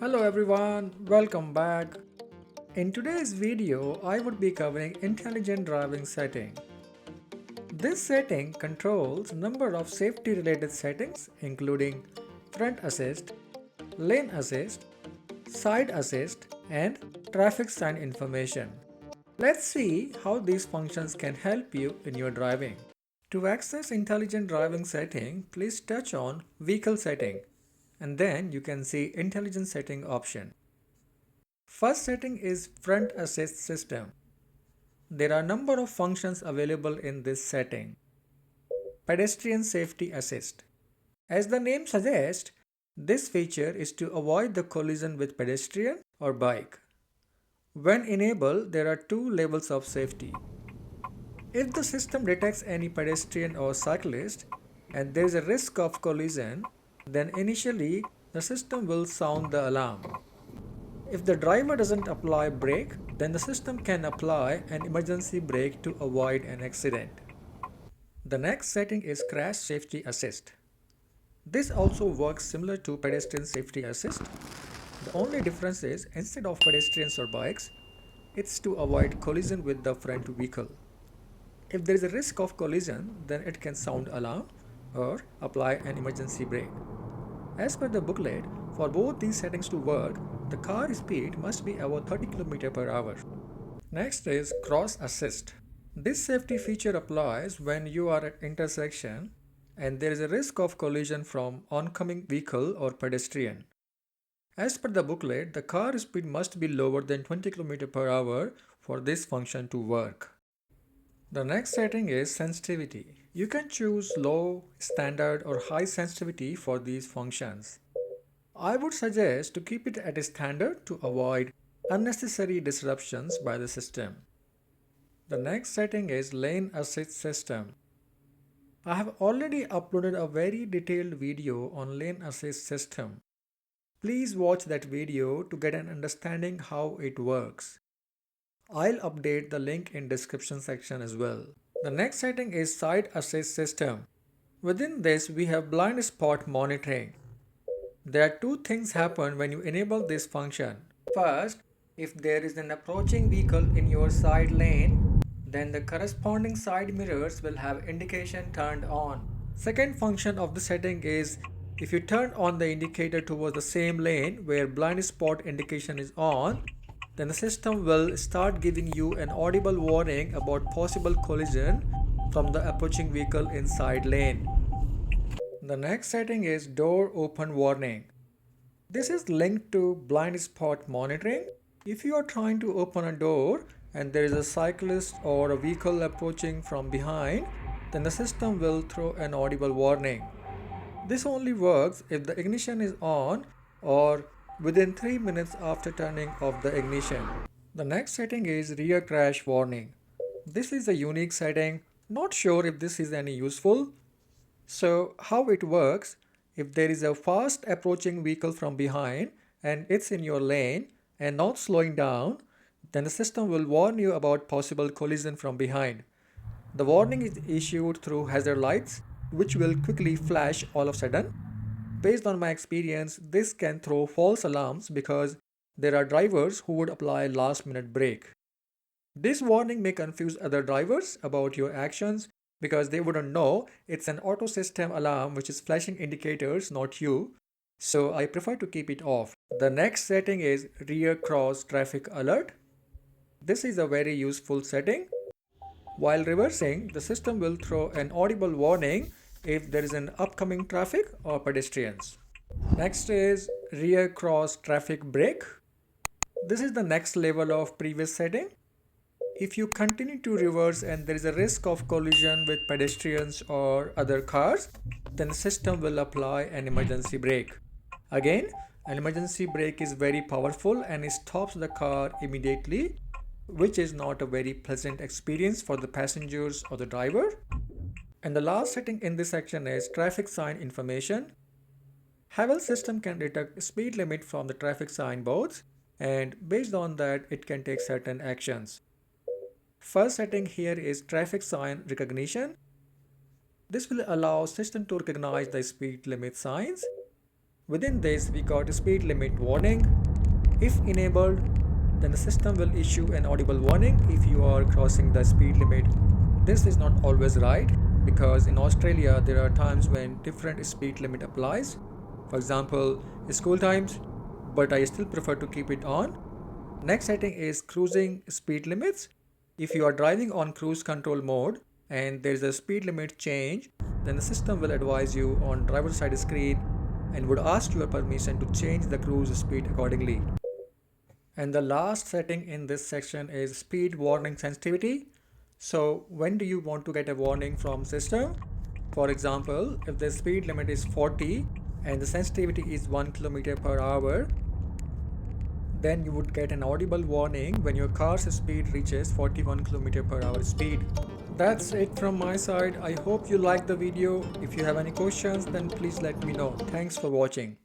Hello everyone, welcome back. In today's video, I would be covering intelligent driving setting. This setting controls a number of safety related settings including front assist, lane assist, side assist and traffic sign information. Let's see how these functions can help you in your driving. To access intelligent driving setting, please touch on vehicle setting and then you can see intelligent setting option. First setting is front assist system. There are a number of functions available in this setting. Pedestrian safety assist. As the name suggests, this feature is to avoid the collision with pedestrian or bike. When enabled, there are two levels of safety. If the system detects any pedestrian or cyclist and there is a risk of collision, then initially the system will sound the alarm. If the driver doesn't apply brake, then the system can apply an emergency brake to avoid an accident. The next setting is crash safety assist. This also works similar to pedestrian safety assist. The only difference is instead of pedestrians or bikes, it's to avoid collision with the front vehicle. If there is a risk of collision, then it can sound alarm or apply an emergency brake. As per the booklet, for both these settings to work, the car speed must be above 30 km per hour. Next is cross assist. This safety feature applies when you are at intersection and there is a risk of collision from oncoming vehicle or pedestrian. As per the booklet, the car speed must be lower than 20 km per hour for this function to work. The next setting is sensitivity. You can choose low, standard or high sensitivity for these functions. I would suggest to keep it at a standard to avoid unnecessary disruptions by the system. The next setting is lane assist system. I have already uploaded a very detailed video on lane assist system. Please watch that video to get an understanding how it works. I'll update the link in description section as well. The next setting is side assist system. Within this we have blind spot monitoring. There are two things happen when you enable this function. First, if there is an approaching vehicle in your side lane, then the corresponding side mirrors will have indication turned on. Second function of the setting is if you turn on the indicator towards the same lane where blind spot indication is on, then the system will start giving you an audible warning about possible collision from the approaching vehicle in side lane. The next setting is door open warning. This is linked to blind spot monitoring. If you are trying to open a door and there is a cyclist or a vehicle approaching from behind, then the system will throw an audible warning. This only works if the ignition is on or within 3 minutes after turning off the ignition. The next setting is rear crash warning. This is a unique setting. Not sure if this is any useful. So how it works, if there is a fast approaching vehicle from behind and it's in your lane and not slowing down, then the system will warn you about possible collision from behind. The warning is issued through hazard lights, which will quickly flash all of a sudden. Based on my experience, this can throw false alarms because there are drivers who would apply last minute brake. This warning may confuse other drivers about your actions because they wouldn't know it's an auto system alarm which is flashing indicators, not you. So I prefer to keep it off. The next setting is rear cross traffic alert. This is a very useful setting. While reversing, the system will throw an audible warning if there is an upcoming traffic or pedestrians. Next is rear cross traffic brake. This is the next level of previous setting. If you continue to reverse and there is a risk of collision with pedestrians or other cars, then the system will apply an emergency brake. Again, an emergency brake is very powerful and it stops the car immediately, which is not a very pleasant experience for the passengers or the driver. And the last setting in this section is traffic sign information. Havel system can detect speed limit from the traffic sign boards and based on that it can take certain actions. First setting here is traffic sign recognition. This will allow system to recognize the speed limit signs. Within this, we got a speed limit warning. If enabled, then the system will issue an audible warning if you are crossing the speed limit. This is not always right because in Australia there are times when different speed limit applies. For example, school times, but I still prefer to keep it on. Next setting is cruising speed limits. If you are driving on cruise control mode and there is a speed limit change, then the system will advise you on driver's side screen and would ask your permission to change the cruise speed accordingly. And the last setting in this section is speed warning sensitivity. So when do you want to get a warning from system? For example, if the speed limit is 40 and the sensitivity is 1 km per hour, then you would get an audible warning when your car's speed reaches 41 km per hour speed. That's it from my side. I hope you liked the video. If you have any questions, then please let me know. Thanks for watching.